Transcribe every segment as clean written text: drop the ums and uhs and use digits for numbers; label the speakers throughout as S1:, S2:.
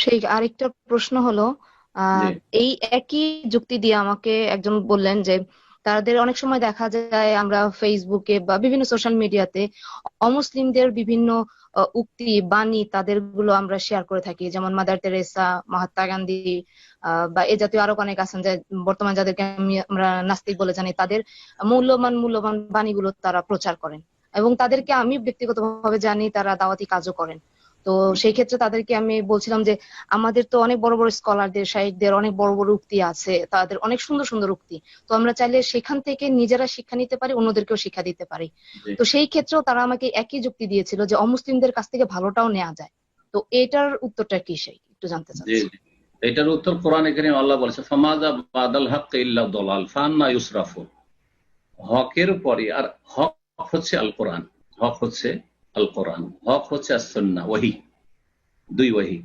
S1: সেই আরেকটা প্রশ্ন হলো,
S2: জি
S1: আহ এই একই যুক্তি দিয়ে আমাকে একজন বললেন যে তাদের অনেক সময় দেখা যায় আমরা ফেসবুকে বা বিভিন্ন সোশ্যাল মিডিয়াতে অমুসলিমদের বিভিন্ন উক্তি বাণী তাদের গুলো আমরা শেয়ার করে থাকি, যেমন মাদার তেরেসা, মহাত্মা গান্ধী, বা এ জাতীয় আরো অনেক আছেন যে বর্তমান যাদেরকে আমরা নাস্তিক বলে জানি, তাদের মূল্যবান মূল্যবান বাণীগুলো তারা প্রচার করেন। এবং তাদেরকে আমি ব্যক্তিগতভাবে জানি তারা দাওয়াতি কাজও করেন। তো সেই ক্ষেত্রে তাদেরকে আমি বলছিলাম যে আমাদের তো অনেক বড় বড় স্কলারদের, শাইখদের অনেক বড় বড় উক্তি আছে, তাদের অনেক সুন্দর সুন্দর উক্তি। তো আমরা চাইলে সেখান থেকে নিজেরা শিক্ষা নিতে পারি, অন্যদেরকেও শিক্ষা দিতে পারি।
S2: জি
S1: তো সেই ক্ষেত্রেও তারা আমাকে একই যুক্তি দিয়েছিল যে অমুসলিমদের কাছ থেকে ভালোটাও নেওয়া যায়। তো এটার উত্তরটা কি, সেই একটু জানতে
S2: জি
S1: চাচ্ছি।
S2: জি। এটার উত্তর কোরআনে কারীম আল্লাহ বলেছে, ফামাযা বাদাল হক ইল্লা দলাল ফান্না ইউসরাফুন। হকের পরে আর হক হচ্ছে আল কোরআন, হক হচ্ছে আল কোরআন, হক হচ্ছে as-সুন্নাহ, ওহী, দুই ওহী।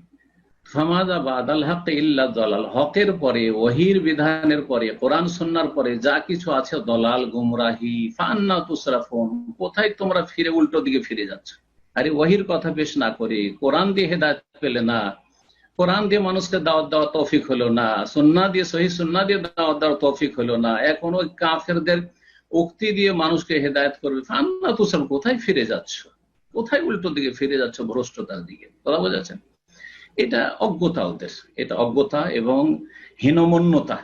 S2: ফামাযা বাদাল হক ইল্লা দলাল, হকের পরে ওহীর বিধানের পরে কোরআন সুন্নাহর পরে যা কিছু আছে দলাল, গুমরাহি। ফান্না তুসরাফুন, কোথায় তোমরা ফিরে উল্টো দিকে ফিরে যাচ্ছ? আরে ওহীর কথা পেশ না করে কোরআন দিয়ে হেদায়েত পেলে না, কোরআন দিয়ে মানুষকে দাওয়াত দেওয়ার তৌফিক হলো না, সুন্নাহ দিয়ে, সহিহ সুন্নাহ দিয়ে দাওয়াত দেওয়ার তৌফিক হলো না, এখন ওই কাফেরদের উক্তি দিয়ে মানুষকে হেদায়েত করবে। ফান্না তুসরাফুন, কোথায় ফিরে যাচ্ছ? কোথায় উল্টো দিকে ফিরে যাচ্ছ? ভ্রষ্টতার দিকে। কথা বোঝাচ্ছেন? এটা অজ্ঞতা উদ্দেশ্য, এটা অজ্ঞতা এবং হীনমন্যতা,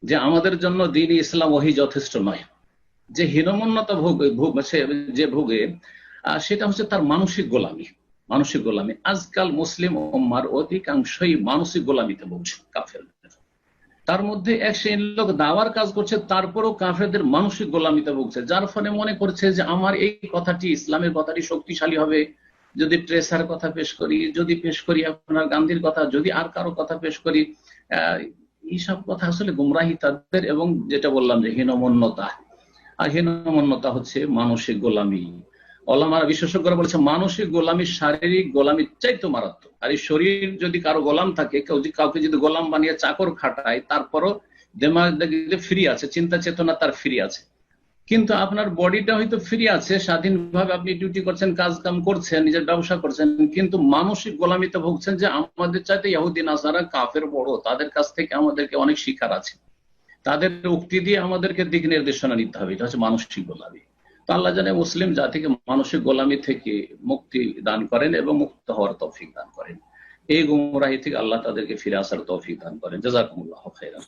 S2: যে আমাদের জন্য দ্বীন ইসলাম ওহী যথেষ্ট নয়। যে হীনমন্যতা যে ভোগে, সেটা হচ্ছে তার মানসিক গোলামি। মানসিক গোলামি, আজকাল মুসলিম উম্মার অধিকাংশই মানসিক গোলামিতে ভুগছে কাফেরদের। তার মধ্যে এক শ্রেণীর লোক দাওয়ার কাজ করছে, তারপরও কাফেরদের মানসিক গোলামিতে ভুগছে, যার ফলে মনে করছে যে আমার এই কথাটি, ইসলামের কথাটি শক্তিশালী হবে যদি ট্রেসার কথা পেশ করি, যদি পেশ করি আপনার গান্ধীর কথা, যদি আর কারো কথা পেশ করি। আহ এইসব কথা আসলে গুমরাহি তাদের, এবং যেটা বললাম যে হীনমন্যতা। আর হীনমন্যতা হচ্ছে মানসিক গোলামি। ওলামারা, বিশেষজ্ঞরা বলেছে মানসিক গোলামি শারীরিক গোলামির চাইতে মারাত্মক। আর এই শরীর যদি কারো গোলাম থাকে, কাউকে যদি গোলাম বানিয়ে চাকর খাটায়, তারপরও দেমাগ ফ্রি আছে, চিন্তা চেতনা তার ফ্রি আছে, কিন্তু আপনার বডিটা হয়তো ফ্রি আছে, স্বাধীনভাবে আপনি ডিউটি করছেন, কাজ কাম করছেন, নিজের ব্যবসা করছেন, কিন্তু মানসিক গোলামিতে ভুগছেন যে আমাদের চাইতে ইহুদি নাসারা কাফের বড়, তাদের কাছ থেকে আমাদেরকে অনেক শিকার আছে, তাদের উক্তি দিয়ে আমাদেরকে দিক নির্দেশনা নিতে হবে। এটা হচ্ছে মানসিক গোলামি। তো আল্লাহ জানে মুসলিম জাতিকে মানসিক গোলামি থেকে মুক্তি দান করেন এবং মুক্ত হওয়ার তৌফিক দান করেন। এই গুমরাহি থেকে আল্লাহ তাদেরকে ফিরে আসার তৌফিক দান করেন। জাযাকুমুল্লাহু খাইরান।